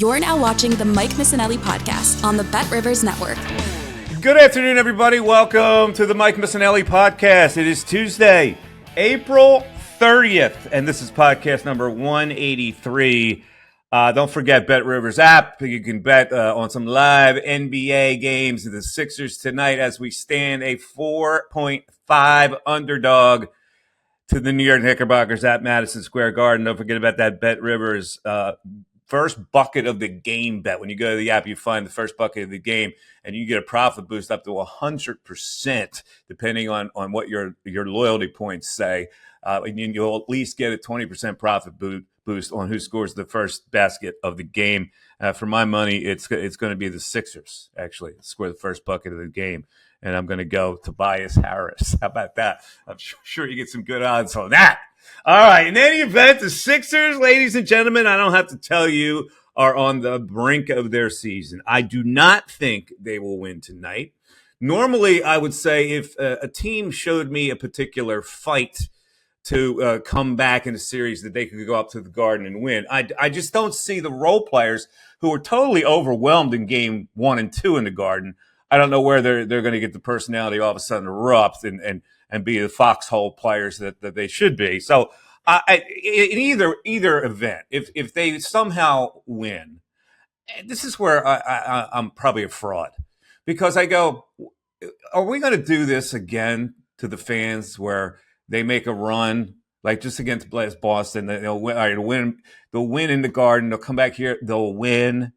You're now watching the Mike Missanelli podcast on the BetRivers Network. Good afternoon, everybody. Welcome to the Mike Missanelli podcast. It is Tuesday, April 30th, and this is podcast number 183. Don't forget BetRivers app. You can bet on some live NBA games of the Sixers tonight as we stand a 4.5 underdog to the New York Knickerbockers at Madison Square Garden. Don't forget about that BetRivers first bucket of the game bet. When you go to the app, you find the first bucket of the game, and you get a profit boost up to 100%, depending on what your loyalty points say. And you'll at least get a 20% profit boost on who scores the first basket of the game. For my money, it's going to be the Sixers, actually, score the first bucket of the game. And I'm going to go Tobias Harris. How about that? I'm sure you get some good odds on that. All right. In any event, the Sixers, ladies and gentlemen, I don't have to tell you, are on the brink of their season. I do not think they will win tonight. Normally, I would say if a team showed me a particular fight to come back in a series that they could go up to the Garden and win, I just don't see the role players who were totally overwhelmed in game 1 and 2 in the Garden. I don't know where they're going to get the personality all of a sudden to erupt and be the foxhole players that they should be. So in either event, if they somehow win, this is where I'm probably a fraud, because I go, are we going to do this again to the fans where they make a run like just against Boston? They'll win. They'll win in the Garden. They'll come back here. They'll win.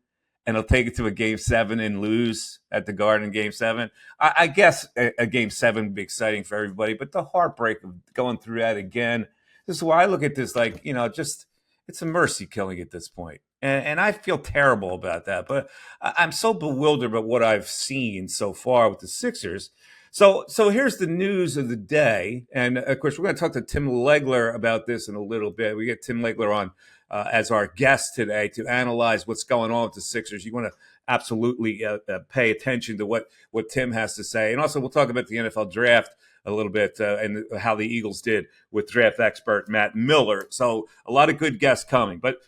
And they'll take it to a Game 7 and lose at the Garden in Game 7. I guess a Game 7 would be exciting for everybody, but the heartbreak of going through that again, this is why I look at this like, just it's a mercy killing at this point. And I feel terrible about that. But I'm so bewildered by what I've seen so far with the Sixers. So here's the news of the day. And, of course, we're going to talk to Tim Legler about this in a little bit. We get Tim Legler on as our guest today to analyze what's going on with the Sixers. You want to absolutely pay attention to what Tim has to say. And also we'll talk about the NFL draft a little bit and how the Eagles did with draft expert Matt Miller. So a lot of good guests coming. But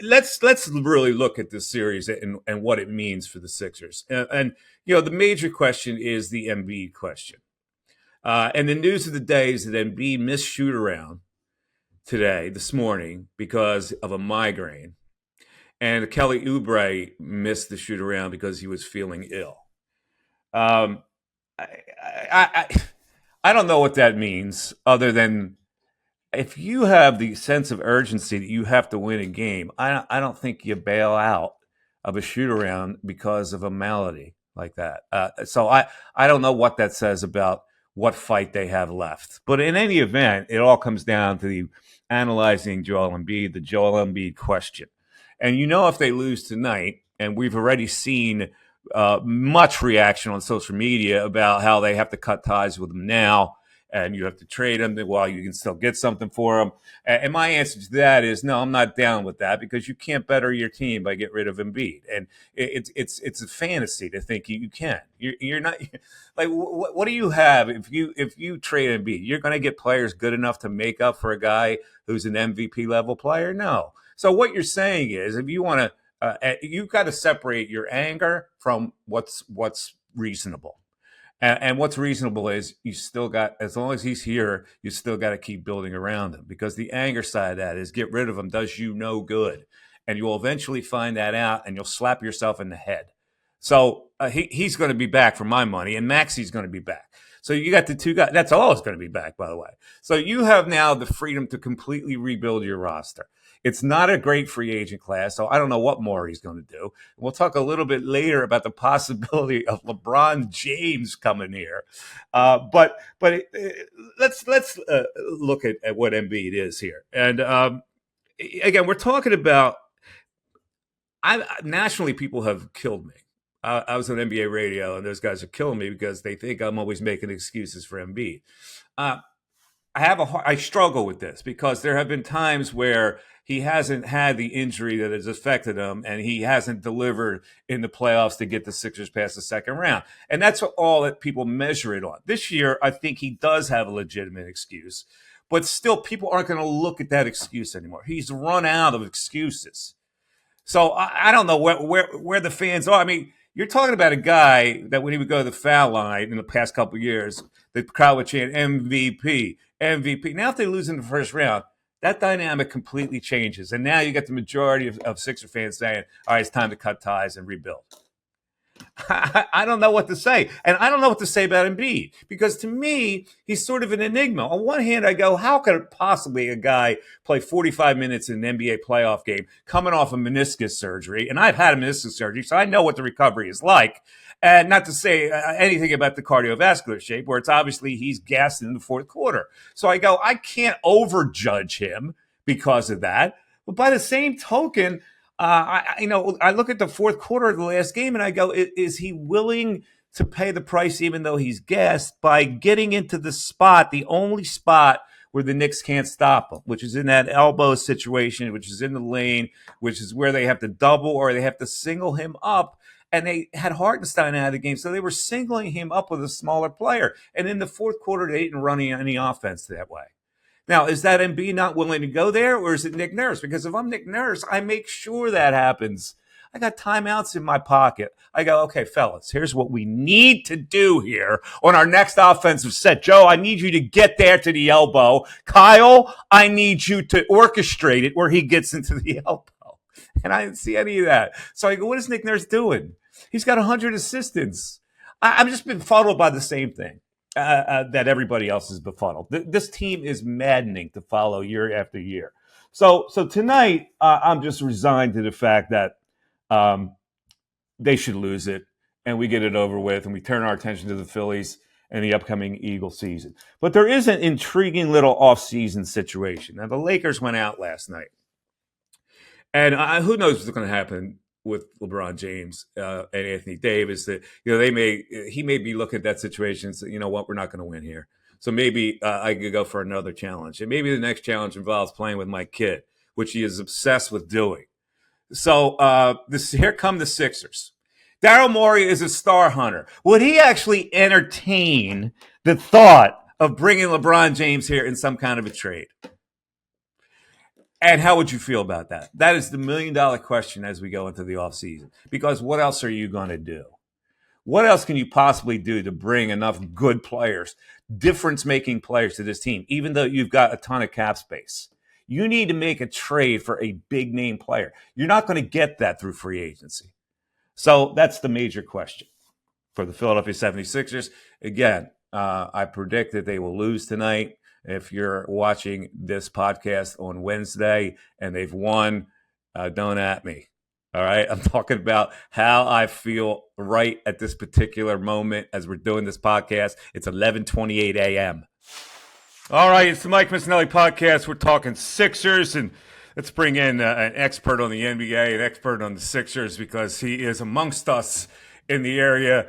let's really look at this series and what it means for the Sixers. And the major question is the Embiid question. And the news of the day is that Embiid missed shoot-around this morning, because of a migraine. And Kelly Oubre missed the shoot around because he was feeling ill. I don't know what that means, other than if you have the sense of urgency that you have to win a game, I don't think you bail out of a shoot around because of a malady like that. So I don't know what that says about what fight they have left. But in any event, it all comes down to the analyzing Joel Embiid, the Joel Embiid question. And if they lose tonight, and we've already seen much reaction on social media about how they have to cut ties with him now, and you have to trade him while you can still get something for him. And my answer to that is no, I'm not down with that, because you can't better your team by getting rid of Embiid. And it's a fantasy to think you can. You're not like, what do you have if you trade Embiid? You're going to get players good enough to make up for a guy who's an MVP level player? No. So what you're saying is, if you want to, you've got to separate your anger from what's reasonable. And what's reasonable is you still got, as long as he's here, you still got to keep building around him, because the anger side of that is get rid of him does you no good. And you'll eventually find that out, and you'll slap yourself in the head. So he's going to be back for my money, and Maxi's going to be back. So you got the two guys. That's all is going to be back, by the way. So you have now the freedom to completely rebuild your roster. It's not a great free agent class, so I don't know what more he's going to do. We'll talk a little bit later about the possibility of LeBron James coming here. But let's look at what Embiid is here. And again, we're talking about nationally, people have killed me. I was on NBA radio, and those guys are killing me because they think I'm always making excuses for Embiid. I struggle with this, because there have been times where he hasn't had the injury that has affected him, and he hasn't delivered in the playoffs to get the Sixers past the second round. And that's all that people measure it on. This year, I think he does have a legitimate excuse, but still people aren't going to look at that excuse anymore. He's run out of excuses. So I don't know where the fans are. I mean, you're talking about a guy that when he would go to the foul line in the past couple of years, the crowd would chant MVP, MVP. Now, if they lose in the first round, that dynamic completely changes. And now you get the majority of Sixer fans saying, all right, it's time to cut ties and rebuild. I don't know what to say. And I don't know what to say about Embiid because to me, he's sort of an enigma. On one hand, I go, how could possibly a guy play 45 minutes in an NBA playoff game coming off a meniscus surgery? And I've had a meniscus surgery, so I know what the recovery is like. And not to say anything about the cardiovascular shape, where it's obviously he's gassed in the fourth quarter. So I go, I can't overjudge him because of that. But by the same token, I look at the fourth quarter of the last game and I go, is he willing to pay the price even though he's gassed by getting into the spot, the only spot where the Knicks can't stop him, which is in that elbow situation, which is in the lane, which is where they have to double or they have to single him up. And they had Hartenstein out of the game, so they were singling him up with a smaller player. And in the fourth quarter, they didn't run any offense that way. Now, is that Embiid not willing to go there, or is it Nick Nurse? Because if I'm Nick Nurse, I make sure that happens. I got timeouts in my pocket. I go, okay, fellas, here's what we need to do here on our next offensive set. Joe, I need you to get there to the elbow. Kyle, I need you to orchestrate it where he gets into the elbow. And I didn't see any of that. So I go, what is Nick Nurse doing? He's got 100 assistants. I've just been fuddled by the same thing. That everybody else is befuddled. This team is maddening to follow year after year. So tonight, I'm just resigned to the fact that they should lose it, and we get it over with, and we turn our attention to the Phillies and the upcoming Eagle season. But there is an intriguing little off-season situation. Now, the Lakers went out last night, and who knows what's going to happen with LeBron James and Anthony Davis, that he may be looking at that situation and say, you know what, we're not going to win here. So maybe I could go for another challenge, and maybe the next challenge involves playing with my kid, which he is obsessed with doing. So here come the Sixers. Daryl Morey is a star hunter. Would he actually entertain the thought of bringing LeBron James here in some kind of a trade? And how would you feel about that? That is the $1 million question as we go into the offseason. Because what else are you going to do? What else can you possibly do to bring enough good players, difference-making players to this team, even though you've got a ton of cap space? You need to make a trade for a big-name player. You're not going to get that through free agency. So that's the major question for the Philadelphia 76ers. Again, I predict that they will lose tonight. If you're watching this podcast on Wednesday and they've won, don't at me. All right. I'm talking about how I feel right at this particular moment as we're doing this podcast. It's 11:28 a.m. All right. It's the Mike Missanelli podcast. We're talking Sixers, and let's bring in an expert on the NBA, an expert on the Sixers, because he is amongst us in the area.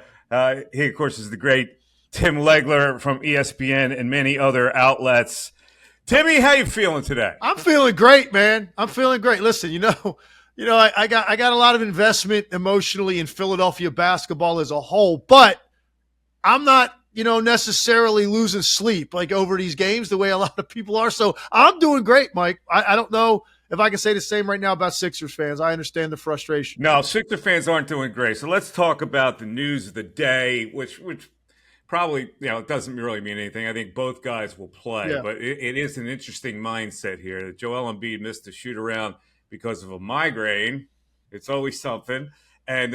He, of course, is the great Tim Legler from ESPN and many other outlets. Timmy, how you feeling today? I'm feeling great, man. I'm feeling great. Listen, I got a lot of investment emotionally in Philadelphia basketball as a whole, but I'm not, necessarily losing sleep like over these games the way a lot of people are. So I'm doing great, Mike. I don't know if I can say the same right now about Sixers fans. I understand the frustration. No, Sixers fans aren't doing great. So let's talk about the news of the day, which probably, it doesn't really mean anything. I think both guys will play, but it is an interesting mindset here. Joel Embiid missed a shoot-around because of a migraine. It's always something. And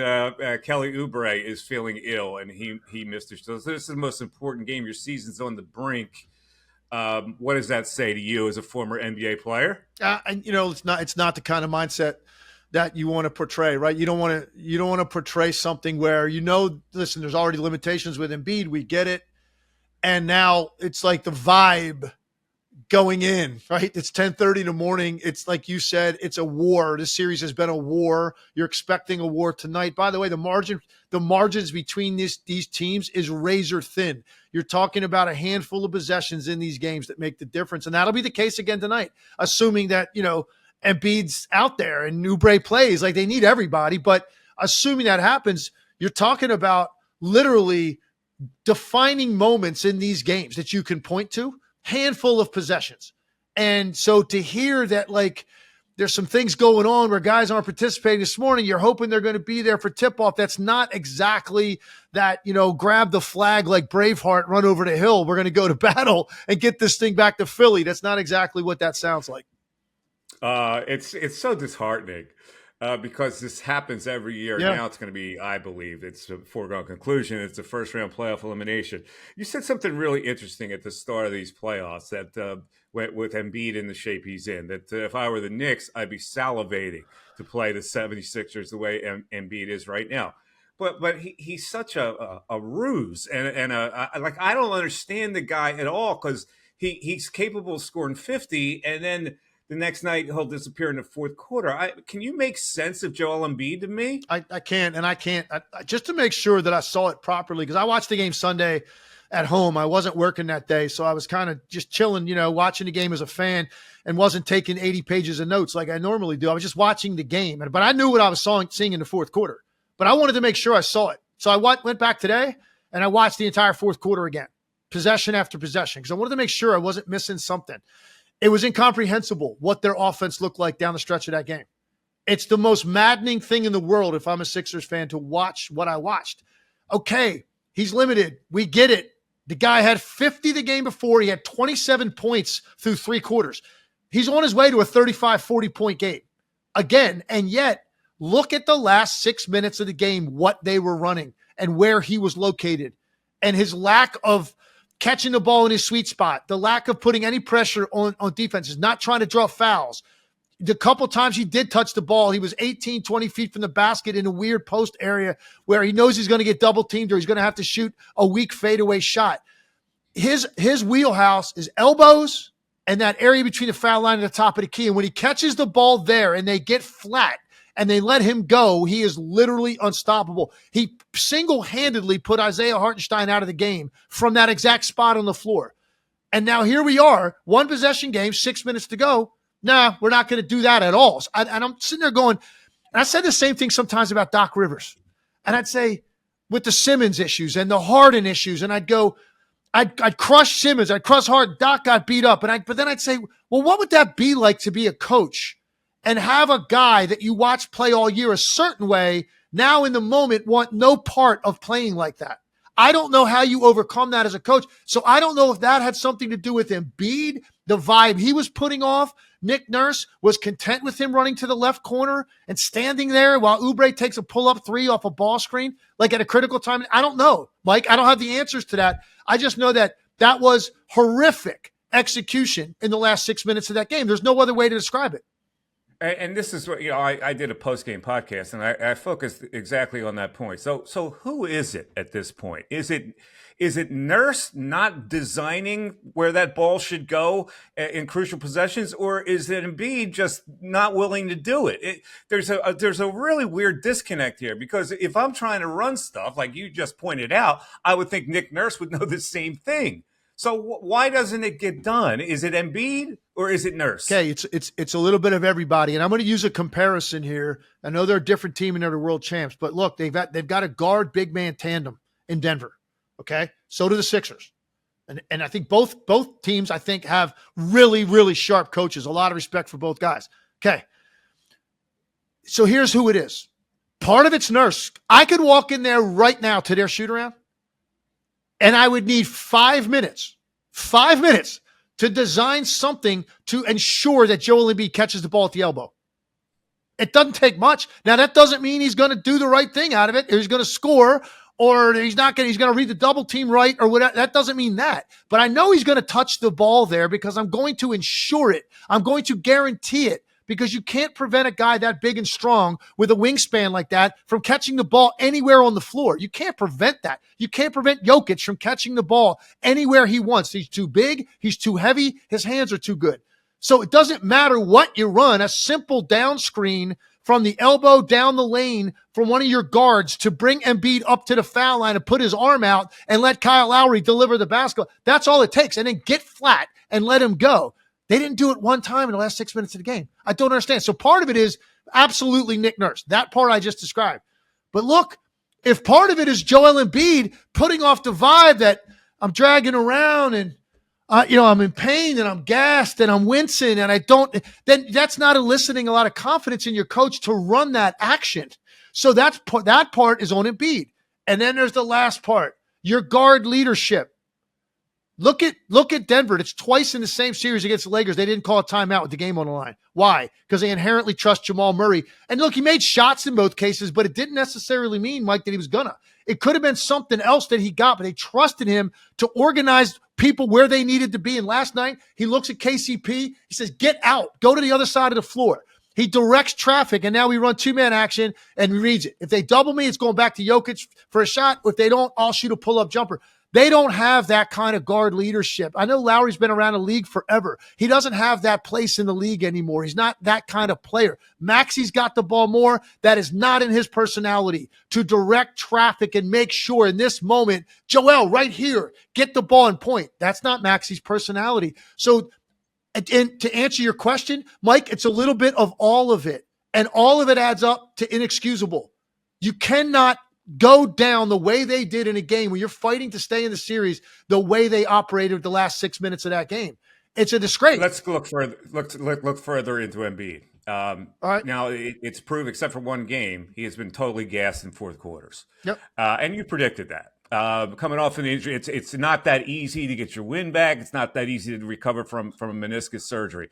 Kelly Oubre is feeling ill, and he missed it. So this is the most important game. Your season's on the brink. What does that say to you as a former NBA player? It's not the kind of mindset that you want to portray, right? You don't want to portray something where, listen, there's already limitations with Embiid. We get it. And now it's like the vibe going in, right? It's 10:30 in the morning. It's like you said, it's a war. This series has been a war. You're expecting a war tonight. By the way, the margins between these teams is razor thin. You're talking about a handful of possessions in these games that make the difference. And that'll be the case again tonight, assuming that, Embiid's out there and Oubre plays. Like, they need everybody. But assuming that happens, you're talking about literally defining moments in these games that you can point to, handful of possessions. And so to hear that, like, there's some things going on where guys aren't participating this morning. You're hoping they're going to be there for tip-off. That's not exactly that, grab the flag like Braveheart, run over the hill. We're going to go to battle and get this thing back to Philly. That's not exactly what that sounds like. It's so disheartening because this happens every year. Yeah. Now it's going to be, I believe, it's a foregone conclusion. It's a first-round playoff elimination. You said something really interesting at the start of these playoffs that with Embiid in the shape he's in, that if I were the Knicks, I'd be salivating to play the 76ers the way Embiid is right now. But he's such a ruse, and I don't understand the guy at all because he's capable of scoring 50, and then the next night he'll disappear in the fourth quarter. Can you make sense of Joel Embiid to me? I can't, and I can't. Just to make sure that I saw it properly, because I watched the game Sunday at home. I wasn't working that day, so I was kind of just chilling, watching the game as a fan and wasn't taking 80 pages of notes like I normally do. I was just watching the game, but I knew what I was seeing in the fourth quarter. But I wanted to make sure I saw it. So I went back today, and I watched the entire fourth quarter again, possession after possession, because I wanted to make sure I wasn't missing something. It was incomprehensible what their offense looked like down the stretch of that game. It's the most maddening thing in the world if I'm a Sixers fan to watch what I watched. Okay, he's limited. We get it. The guy had 50 the game before. He had 27 points through three quarters. He's on his way to a 35, 40-point game. Again, and yet, look at the last 6 minutes of the game, what they were running and where he was located, and his lack of catching the ball in his sweet spot, the lack of putting any pressure on defenses, not trying to draw fouls. The couple times he did touch the ball, he was 18, 20 feet from the basket in a weird post area where he knows he's going to get double teamed or he's going to have to shoot a weak fadeaway shot. His wheelhouse is elbows and that area between the foul line and the top of the key. And when he catches the ball there and they get flat and they let him go, he is literally unstoppable. He single-handedly put Isaiah Hartenstein out of the game from that exact spot on the floor. And now here we are, one possession game, 6 minutes to go. Nah, we're not going to do that at all. And I'm sitting there going, and I said the same thing sometimes about Doc Rivers. And I'd say with the Simmons issues and the Harden issues, and I'd go, I'd crush Simmons, I'd crush Harden. Doc got beat up. But then I'd say, well, what would that be like to be a coach and have a guy that you watch play all year a certain way now in the moment want no part of playing like that? I don't know how you overcome that as a coach. So I don't know if that had something to do with Embiid, the vibe he was putting off. Nick Nurse was content with him running to the left corner and standing there while Oubre takes a pull-up three off a ball screen, like at a critical time. I don't know, Mike. I don't have the answers to that. I just know that was horrific execution in the last 6 minutes of that game. There's no other way to describe it. And this is what, I did a post-game podcast, and I focused exactly on that point. So who is it at this point? Is it Nurse not designing where that ball should go in crucial possessions, or is it Embiid just not willing to do it? There's a really weird disconnect here, because if I'm trying to run stuff, like you just pointed out, I would think Nick Nurse would know the same thing. So why doesn't it get done? Is it Embiid or is it Nurse? Okay, it's a little bit of everybody, and I'm going to use a comparison here. I know they're a different team and they're the world champs, but look, they've got a guard big man tandem in Denver. Okay, so do the Sixers, and I think both teams have really, really sharp coaches. A lot of respect for both guys. Okay, so here's who it is. Part of it's Nurse. I could walk in there right now to their shoot around, and I would need 5 minutes to design something to ensure that Joel Embiid catches the ball at the elbow. It doesn't take much. Now, that doesn't mean he's going to do the right thing out of it, or he's going to score, or he's going to read the double team right, or whatever. That doesn't mean that. But I know he's going to touch the ball there because I'm going to ensure it. I'm going to guarantee it, because you can't prevent a guy that big and strong with a wingspan like that from catching the ball anywhere on the floor. You can't prevent that. You can't prevent Jokic from catching the ball anywhere he wants. He's too big. He's too heavy. His hands are too good. So it doesn't matter what you run, a simple down screen from the elbow down the lane from one of your guards to bring Embiid up to the foul line and put his arm out and let Kyle Lowry deliver the basketball. That's all it takes. And then get flat and let him go. They didn't do it one time in the last 6 minutes of the game. I don't understand. So part of it is absolutely Nick Nurse. That part I just described. But look, if part of it is Joel Embiid putting off the vibe that I'm dragging around and I'm in pain and I'm gassed and I'm wincing and I don't, then that's not eliciting a lot of confidence in your coach to run that action. So that part is on Embiid. And then there's the last part, your guard leadership. Look at Denver. It's twice in the same series against the Lakers. They didn't call a timeout with the game on the line. Why? Because they inherently trust Jamal Murray. And look, he made shots in both cases, but it didn't necessarily mean, Mike, that he was gonna. It could have been something else that he got, but they trusted him to organize people where they needed to be. And last night, he looks at KCP. He says, get out. Go to the other side of the floor. He directs traffic, and now we run two-man action, and he reads it. If they double me, it's going back to Jokic for a shot. If they don't, I'll shoot a pull-up jumper. They don't have that kind of guard leadership. I know Lowry's been around the league forever. He doesn't have that place in the league anymore. He's not that kind of player. Maxi's got the ball more. That is not in his personality to direct traffic and make sure in this moment, Joel, right here, get the ball and point. That's not Maxi's personality. So, and to answer your question, Mike, it's a little bit of all of it. And all of it adds up to inexcusable. You cannot go down the way they did in a game when you're fighting to stay in the series, the way they operated the last 6 minutes of that game. It's a disgrace. Let's look further. Look further into Embiid. All right. Now it's proved, except for one game, he has been totally gassed in fourth quarters. Yep. And you predicted that. Coming off an injury, it's not that easy to get your win back. It's not that easy to recover from a meniscus surgery.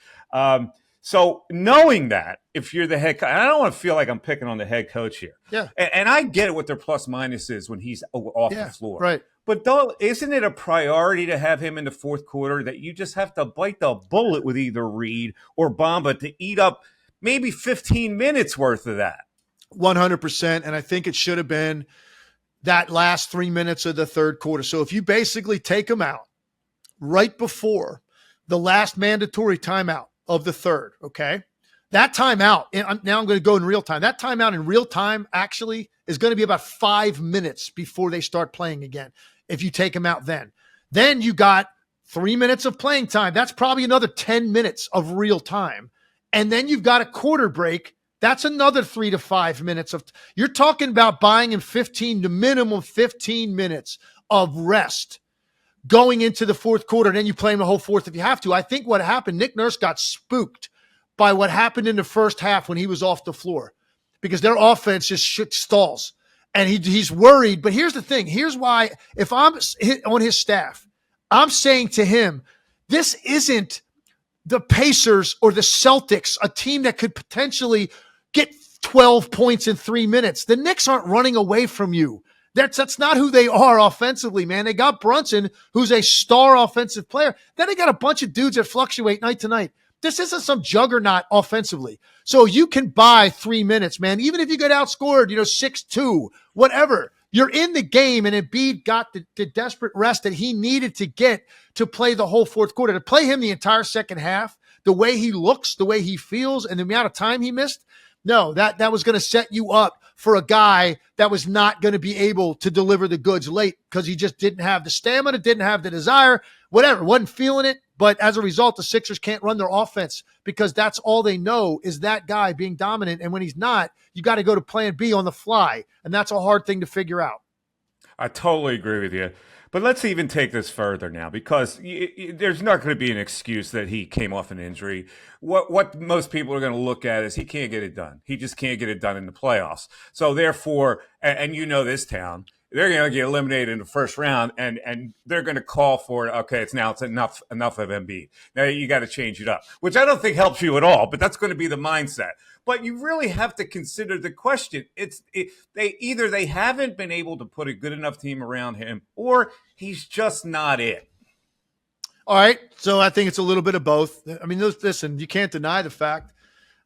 So knowing that, if you're the head coach, I don't want to feel like I'm picking on the head coach here. Yeah. And I get what their plus minus is when he's off the floor. Right. But isn't it a priority to have him in the fourth quarter that you just have to bite the bullet with either Reed or Bamba to eat up maybe 15 minutes worth of that? 100%. And I think it should have been that last 3 minutes of the third quarter. So if you basically take him out right before the last mandatory timeout of the third, okay? That timeout, and now I'm going to go in real time. That timeout in real time actually is going to be about 5 minutes before they start playing again. If you take him out then you got 3 minutes of playing time. That's probably another 10 minutes of real time. And then you've got a quarter break. That's another 3 to 5 minutes of, you're talking about buying him 15 to minimum 15 minutes of rest going into the fourth quarter, and then you play him the whole fourth if you have to. I think what happened, Nick Nurse got spooked by what happened in the first half when he was off the floor because their offense just stalls. And he's worried. But here's the thing. Here's why, if I'm on his staff, I'm saying to him, this isn't the Pacers or the Celtics, a team that could potentially get 12 points in 3 minutes. The Knicks aren't running away from you. That's not who they are offensively, man. They got Brunson, who's a star offensive player. Then they got a bunch of dudes that fluctuate night to night. This isn't some juggernaut offensively. So you can buy 3 minutes, man. Even if you get outscored, 6-2, whatever. You're in the game, and Embiid got the desperate rest that he needed to get to play the whole fourth quarter. To play him the entire second half, the way he looks, the way he feels, and the amount of time he missed, no, that was going to set you up for a guy that was not going to be able to deliver the goods late because he just didn't have the stamina, didn't have the desire, whatever, wasn't feeling it. But as a result, the Sixers can't run their offense because that's all they know is that guy being dominant. And when he's not, you got to go to plan B on the fly. And that's a hard thing to figure out. I totally agree with you. But let's even take this further now because there's not going to be an excuse that he came off an injury. What most people are going to look at is he can't get it done. He just can't get it done in the playoffs. So therefore, and this town, they're going to get eliminated in the first round, and they're going to call for it. Okay, it's enough of Embiid. Now you got to change it up, which I don't think helps you at all. But that's going to be the mindset. But you really have to consider the question. They haven't been able to put a good enough team around him, or he's just not it. All right, so I think it's a little bit of both. I mean, listen, you can't deny the fact.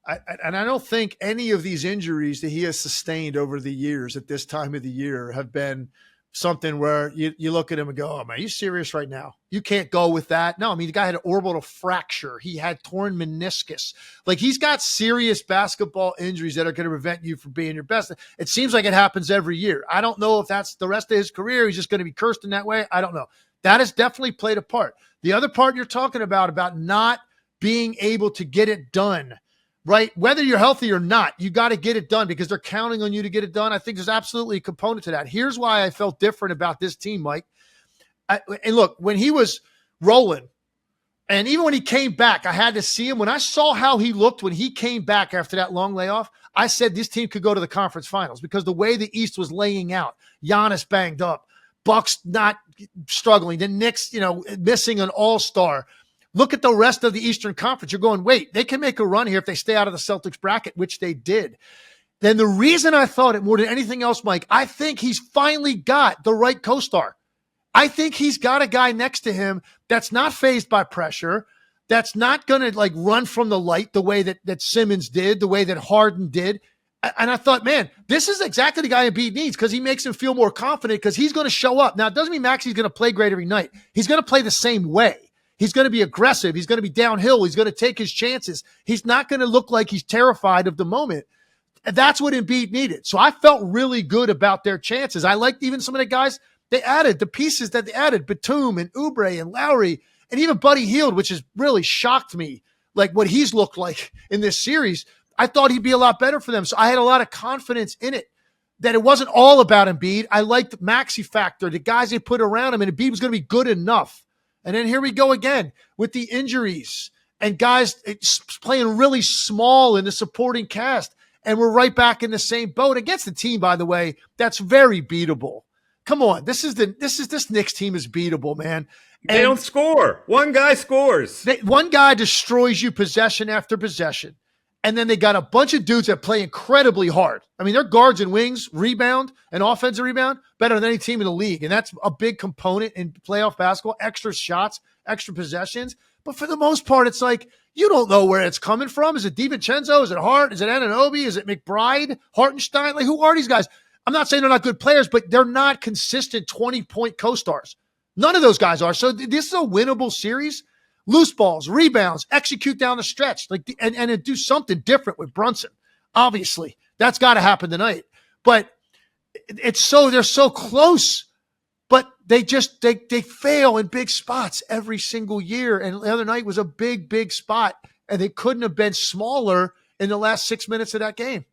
I don't think any of these injuries that he has sustained over the years at this time of the year have been something where you look at him and go, oh, man, are you serious right now? You can't go with that. No, I mean, the guy had an orbital fracture. He had torn meniscus. Like, he's got serious basketball injuries that are going to prevent you from being your best. It seems like it happens every year. I don't know if that's the rest of his career. He's just going to be cursed in that way. I don't know. That has definitely played a part. The other part you're talking about not being able to get it done, right? Whether you're healthy or not, you got to get it done because they're counting on you to get it done. I think there's absolutely a component to that. Here's why I felt different about this team, Mike. And look, when he was rolling, And even when he came back, I had to see him. When I saw how he looked when he came back after that long layoff, I said this team could go to the conference finals because the way the East was laying out, Giannis banged up, Bucks not struggling, the Knicks, missing an all-star. Look at the rest of the Eastern Conference. You're going, wait, they can make a run here if they stay out of the Celtics bracket, which they did. Then the reason I thought it more than anything else, Mike, I think he's finally got the right co-star. I think he's got a guy next to him that's not fazed by pressure, that's not going to run from the light the way that Simmons did, the way that Harden did. And I thought, man, this is exactly the guy Embiid needs because he makes him feel more confident because he's going to show up. Now, it doesn't mean Maxi's going to play great every night. He's going to play the same way. He's going to be aggressive. He's going to be downhill. He's going to take his chances. He's not going to look like he's terrified of the moment. And that's what Embiid needed. So I felt really good about their chances. I liked even some of the guys they added, the pieces that they added, Batum and Oubre and Lowry, and even Buddy Hield, which has really shocked me, like what he's looked like in this series. I thought he'd be a lot better for them. So I had a lot of confidence in it, that it wasn't all about Embiid. I liked Maxi factor, the guys they put around him, and Embiid was going to be good enough. And then here we go again with the injuries and guys playing really small in the supporting cast. And we're right back in the same boat against the team, by the way, that's very beatable. Come on, this Knicks team is beatable, man. They don't score. One guy scores. One guy destroys you possession after possession. And then they got a bunch of dudes that play incredibly hard. I mean, their guards and wings rebound and offensive rebound better than any team in the league. And that's a big component in playoff basketball, extra shots, extra possessions. But for the most part, it's like, you don't know where it's coming from. Is it DiVincenzo? Is it Hart? Is it Anunoby? Is it McBride? Hartenstein? Like, who are these guys? I'm not saying they're not good players, but they're not consistent 20-point co-stars. None of those guys are. So this is a winnable series. Loose balls, rebounds, execute down the stretch, and do something different with Brunson. Obviously, that's got to happen tonight. But they're so close, but they fail in big spots every single year. And the other night was a big spot, and they couldn't have been smaller in the last 6 minutes of that game.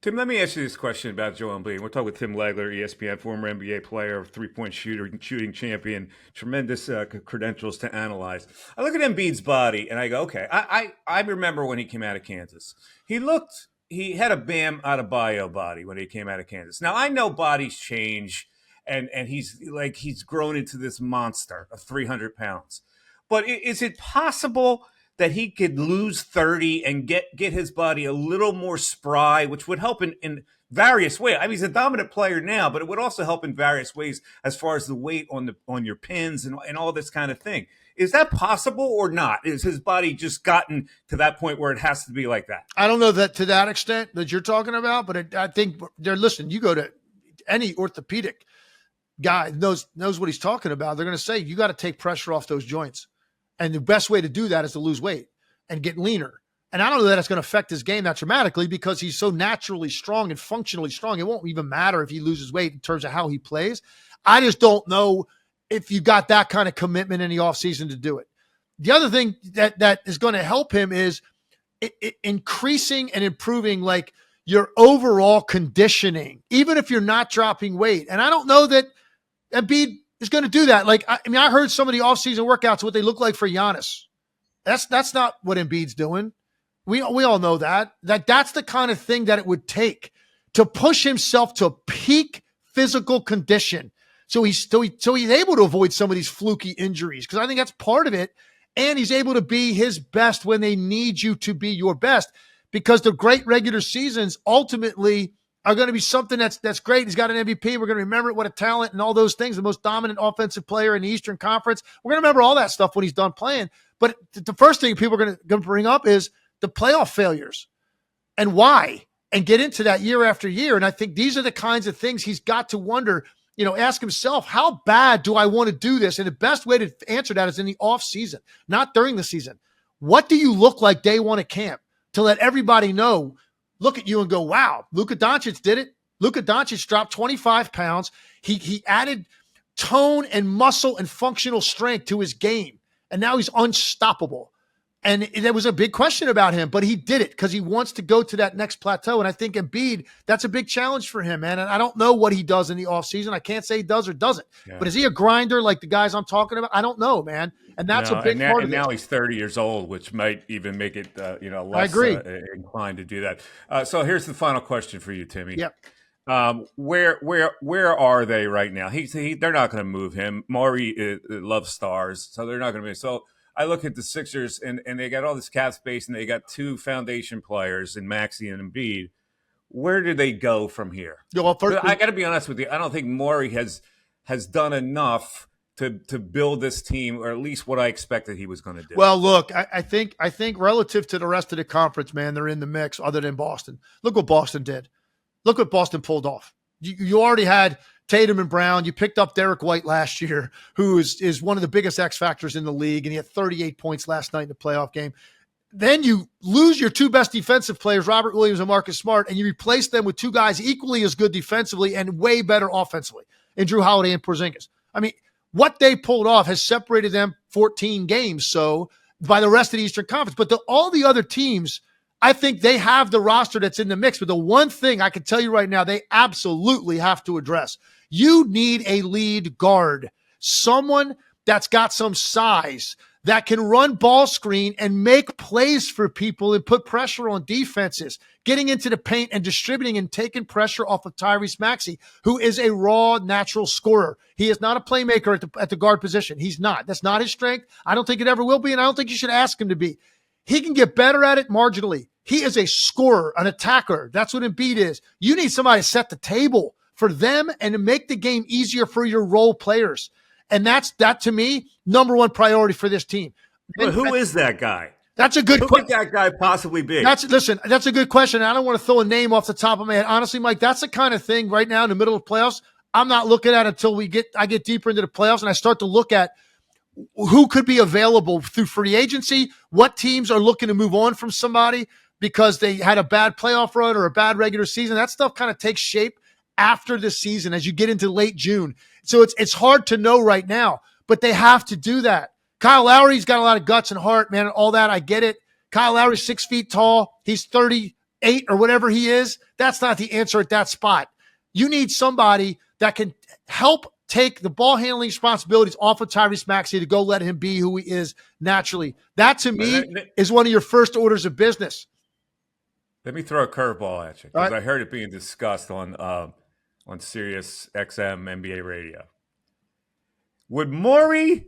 Tim, let me ask you this question about Joel Embiid. We're talking with Tim Legler, ESPN, former NBA player, three-point shooting champion, tremendous credentials to analyze. I look at Embiid's body, and I go, okay, I remember when he came out of Kansas. He had a Bam Adebayo body when he came out of Kansas. Now, I know bodies change, and he's grown into this monster of 300 pounds. But is it possible that he could lose 30 and get his body a little more spry, which would help in various ways? I mean, he's a dominant player now, but it would also help in various ways as far as the weight on your pins and all this kind of thing. Is that possible or not? Is his body just gotten to that point where it has to be like that? I don't know that to that extent that you're talking about, but I think listen, you go to any orthopedic guy knows what he's talking about. They're going to say, you got to take pressure off those joints. And the best way to do that is to lose weight and get leaner. And I don't know that it's going to affect his game that dramatically because he's so naturally strong and functionally strong. It won't even matter if he loses weight in terms of how he plays. I just don't know if you got that kind of commitment in the offseason to do it. The other thing that is going to help him is increasing and improving like your overall conditioning, even if you're not dropping weight. And I don't know that Embiid is going to do that. Like, I heard some of the offseason workouts, what they look like for Giannis. That's not what Embiid's doing. We all know that that's the kind of thing that it would take to push himself to peak physical condition. So he's able to avoid some of these fluky injuries because I think that's part of it. And he's able to be his best when they need you to be your best because the great regular seasons ultimately are going to be something that's great. He's got an MVP. We're going to remember what a talent and all those things, the most dominant offensive player in the Eastern Conference. We're going to remember all that stuff when he's done playing. But the first thing people are going to bring up is the playoff failures and why, and get into that year after year. And I think these are the kinds of things he's got to wonder, ask himself, how bad do I want to do this? And the best way to answer that is in the off season, not during the season. What do you look like day one at camp to let everybody know, look at you and go, wow, Luka Doncic did it. Luka Doncic dropped 25 pounds. He added tone and muscle and functional strength to his game. And now he's unstoppable. And there was a big question about him, but he did it because he wants to go to that next plateau. And I think Embiid, that's a big challenge for him, man. And I don't know what he does in the offseason. I can't say he does or doesn't. Yeah. But is he a grinder like the guys I'm talking about? I don't know, man. And that's a big part of it. And now he's 30 years old, which might even make it, less I agree. Inclined to do that. So here's the final question for you, Timmy. Yep. Where are they right now? They're not going to move him. Maury loves stars, so they're not going to move. So I look at the Sixers, and they got all this cap space, and they got two foundation players in Maxey and Embiid. Where do they go from here? Well, I got to be honest with you. I don't think Maury has done enough to build this team, or at least what I expected he was going to do. Well, look, I think relative to the rest of the conference, man, they're in the mix other than Boston. Look what Boston did. Look what Boston pulled off. You already had Tatum and Brown. You picked up Derek White last year, who is one of the biggest X factors in the league, and he had 38 points last night in the playoff game. Then you lose your two best defensive players, Robert Williams and Marcus Smart, and you replace them with two guys equally as good defensively and way better offensively in Drew Holiday and Porzingis. I mean, what they pulled off has separated them 14 games so by the rest of the Eastern Conference. But all the other teams, I think they have the roster that's in the mix. But the one thing I can tell you right now, they absolutely have to address, you need a lead guard, someone that's got some size, that can run ball screen and make plays for people and put pressure on defenses, getting into the paint and distributing and taking pressure off of Tyrese Maxey, who is a raw, natural scorer. He is not a playmaker at the guard position. He's not. That's not his strength. I don't think it ever will be, and I don't think you should ask him to be. He can get better at it marginally. He is a scorer, an attacker. That's what Embiid is. You need somebody to set the table for them and to make the game easier for your role players. And that to me, number one priority for this team. But who is that guy? That's a good question. Who could that guy possibly be? That's a good question. I don't want to throw a name off the top of my head. Honestly, Mike, that's the kind of thing right now in the middle of the playoffs I'm not looking at until I get deeper into the playoffs and I start to look at who could be available through free agency, what teams are looking to move on from somebody because they had a bad playoff run or a bad regular season. That stuff kind of takes shape after the season as you get into late June. So it's hard to know right now, but they have to do that. Kyle Lowry's got a lot of guts and heart, man, and all that. I get it. Kyle Lowry's 6 feet tall. He's 38 or whatever he is. That's not the answer at that spot. You need somebody that can help take the ball handling responsibilities off of Tyrese Maxey to go let him be who he is naturally. That, to me, is one of your first orders of business. Let me throw a curveball at you, because I heard it being discussed on Sirius XM NBA radio. Would Maury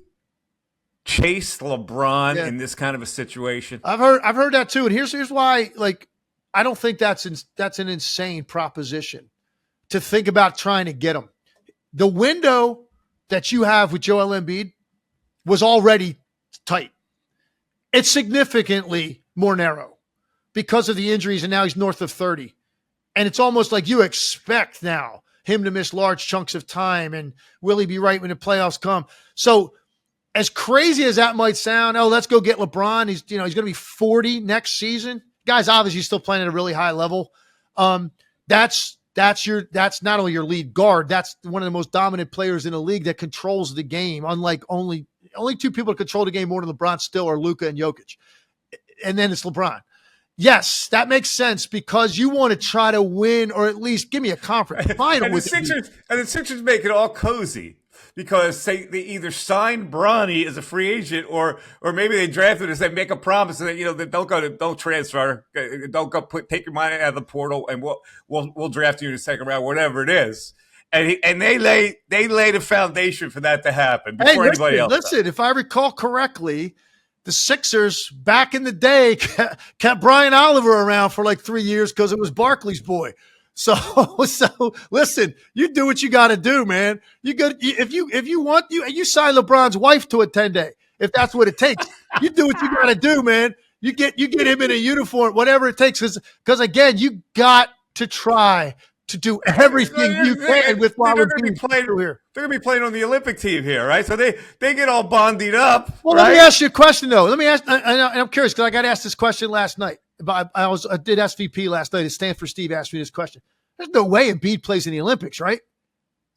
chase LeBron in this kind of a situation? I've heard that too, and here's why. Like, I don't think that's an insane proposition to think about trying to get him. The window that you have with Joel Embiid was already tight. It's significantly more narrow because of the injuries, and now he's north of 30. And it's almost like you expect now him to miss large chunks of time, and will he be right when the playoffs come? So as crazy as that might sound, let's go get LeBron. He's going to be 40 next season. Guy's obviously still playing at a really high level. That's not only your lead guard, that's one of the most dominant players in the league that controls the game. Unlike only two people that control the game more than LeBron still are Luka and Jokic. And then it's LeBron. Yes, that makes sense because you want to try to win or at least give me a conference final and with the Sixers make it all cozy because they either sign Bronny as a free agent or maybe they draft him as they make a promise that that don't transfer, don't go take your money out of the portal, and we'll draft you in the second round, whatever it is. And they lay the foundation for that to happen before anybody else. Listen, if I recall correctly, the Sixers back in the day kept Brian Oliver around for like 3 years because it was Barkley's boy. So listen, you do what you got to do, man. If you want you sign LeBron's wife to a 10-day if that's what it takes. You do what you got to do, man. You get him in a uniform, whatever it takes, because again, you got to try to do everything you can with while we're being played here. They're going to be playing on the Olympic team here, right? So they get all bondied up. Well, right? Let me ask you a question, though. I'm curious because I got asked this question last night. I did SVP last night. Stanford Steve asked me this question. There's no way Embiid plays in the Olympics, right?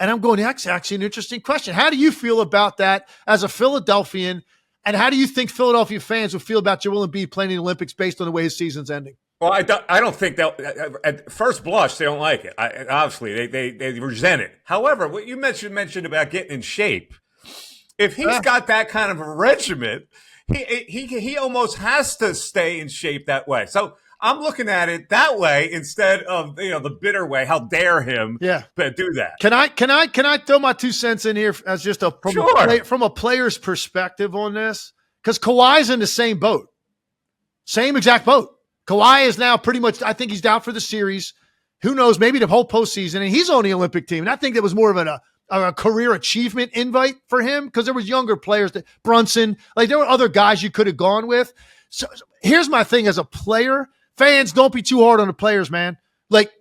And I'm going, that's actually an interesting question. How do you feel about that as a Philadelphian? And how do you think Philadelphia fans will feel about Joel Embiid playing in the Olympics based on the way his season's ending? Well, I don't think that at first blush they don't like it. Obviously, they resent it. However, what you mentioned about getting in shape, if he's got that kind of a regimen, he almost has to stay in shape that way. So I'm looking at it that way instead of the bitter way. How dare him? Do that? Can I throw my 2 cents in here as just from a player's perspective on this? Because Kawhi's in the same boat, same exact boat. Kawhi is now pretty much, I think he's down for the series. Who knows, maybe the whole postseason. And he's on the Olympic team. And I think that was more of a career achievement invite for him because there was younger players, Brunson. Like there were other guys you could have gone with. So here's my thing as a player. Fans, don't be too hard on the players, man. Like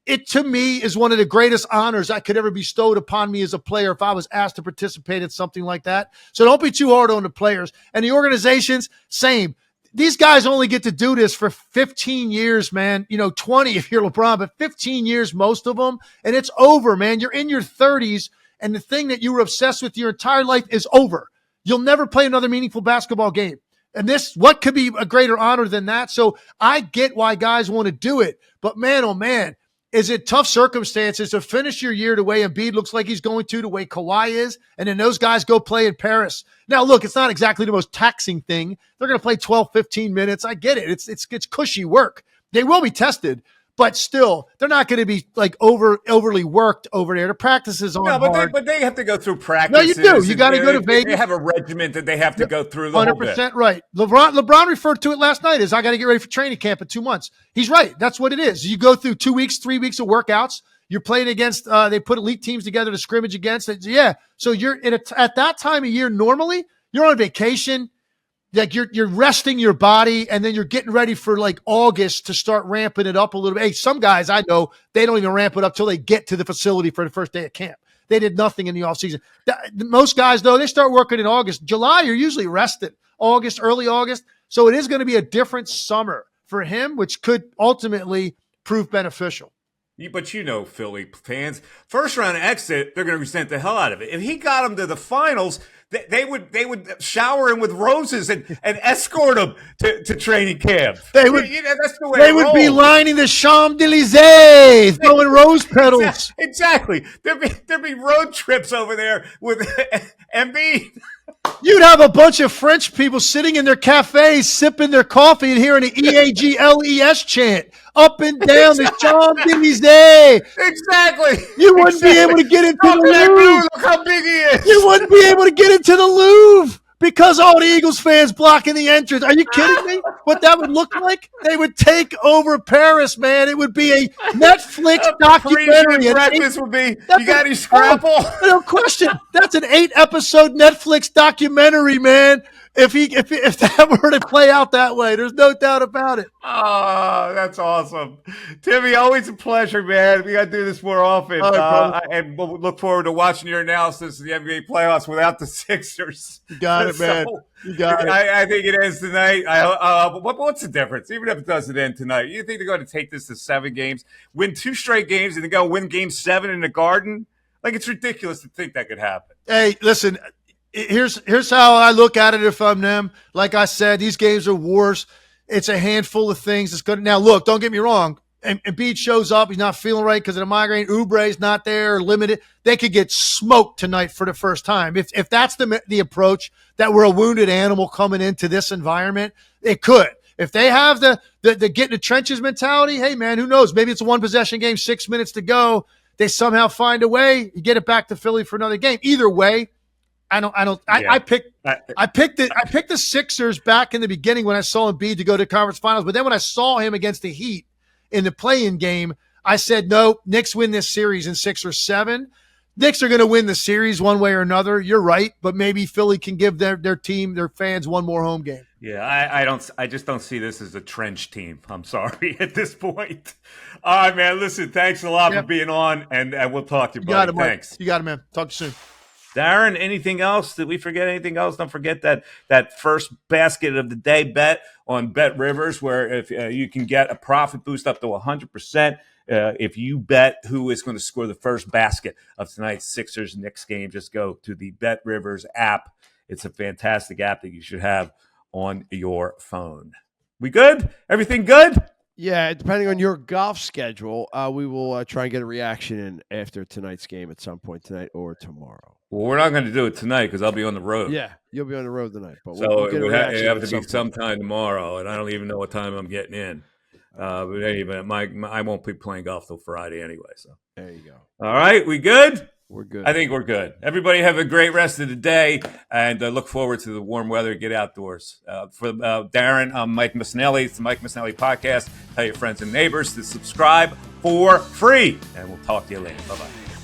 it to me is one of the greatest honors that could ever be bestowed upon me as a player if I was asked to participate in something like that. So don't be too hard on the players. And the organizations, same. These guys only get to do this for 15 years, man. 20 if you're LeBron, but 15 years, most of them. And it's over, man. You're in your 30s, and the thing that you were obsessed with your entire life is over. You'll never play another meaningful basketball game. And what could be a greater honor than that? So I get why guys want to do it. But man, oh man, is it tough circumstances to finish your year the way Embiid looks like he's going to, the way Kawhi is, and then those guys go play in Paris. Now, look, it's not exactly the most taxing thing. They're going to play 12, 15 minutes. I get it. It's cushy work. They will be tested, but still, they're not going to be like overly worked over there. The practices on hard. But they have to go through practice. No, you do. You got to go to Vegas. They have a regiment that they have to go through the 100% right. LeBron referred to it last night as I got to get ready for training camp in 2 months. He's right. That's what it is. You go through 2 weeks, 3 weeks of workouts. You're playing against, they put elite teams together to scrimmage against it. Yeah. So you're at that time of year, normally you're on vacation. Like you're resting your body, and then you're getting ready for like August to start ramping it up a little bit. Hey, some guys I know, they don't even ramp it up till they get to the facility for the first day of camp. They did nothing in the offseason. Most guys, though, they start working in August. July, you're usually rested. August, early August. So it is going to be a different summer for him, which could ultimately prove beneficial. But Philly fans, first round exit, they're going to resent the hell out of it. If he got them to the finals, they would shower him with roses and escort him to training camp. They would. That's the way they would be lining the Champs-Élysées, throwing rose petals. Exactly. There'd be road trips over there with Embiid. You'd have a bunch of French people sitting in their cafes, sipping their coffee and hearing the EAGLES chant up and down the Champs-Élysées. Exactly. You wouldn't be able to get into the Louvre. Look how big he is. You wouldn't be able to get into the Louvre because all the Eagles fans blocking the entrance. Are you kidding me? What that would look like? They would take over Paris, man. It would be a Netflix documentary. Breakfast would be, you got any Scrapple? No question. That's an 8-episode Netflix documentary, man. If that were to play out that way, there's no doubt about it. Oh, that's awesome. Timmy, always a pleasure, man. We got to do this more often. And we'll look forward to watching your analysis of the NBA playoffs without the Sixers. You got it, man. You got it. I think it ends tonight. What's the difference? Even if it doesn't end tonight, you think they're going to take this to 7 games, win 2 straight games, and then go win game 7 in the Garden? Like, it's ridiculous to think that could happen. Hey, listen, here's how I look at it if I'm them. Like I said, these games are wars. It's a handful of things that's good. Now, look, don't get me wrong. Embiid shows up. He's not feeling right because of the migraine. Oubre's not there, limited. They could get smoked tonight for the first time. If that's the approach, that we're a wounded animal coming into this environment, it could. If they have the get in the trenches mentality, hey, man, who knows? Maybe it's a 1-possession game, 6 minutes to go. They somehow find a way. You get it back to Philly for another game. Either way, I picked the Sixers back in the beginning when I saw Embiid to go to conference finals. But then when I saw him against the Heat in the play-in game, I said, no, Knicks win this series in 6 or 7. Knicks are going to win the series one way or another. You're right, but maybe Philly can give their team, their fans, one more home game. Yeah, I just don't see this as a trench team. I'm sorry at this point. All right, man. Listen, thanks a lot for being on, and we'll talk to you, buddy. Got it, thanks. You got it, man. Talk to you soon. Darren, anything else? Did we forget anything else? Don't forget that first basket of the day bet on BetRivers, where if you can get a profit boost up to 100%. If you bet who is going to score the first basket of tonight's Sixers-Knicks game, just go to the BetRivers app It's a fantastic app that you should have on your phone. We good? Everything good? Yeah, depending on your golf schedule, we will try and get a reaction in after tonight's game at some point tonight or tomorrow. Well, we're not going to do it tonight because I'll be on the road. Yeah, you'll be on the road tonight. But So we'll get a it reaction have to at be some sometime tomorrow, and I don't even know what time I'm getting in. But anyway, I won't be playing golf till Friday anyway. So there you go. All right, we good? We're good. I think we're good. Everybody have a great rest of the day, and look forward to the warm weather. Get outdoors. For Darren, I'm Mike Missanelli. It's the Mike Missanelli Podcast. Tell your friends and neighbors to subscribe for free, and we'll talk to you later. Bye-bye.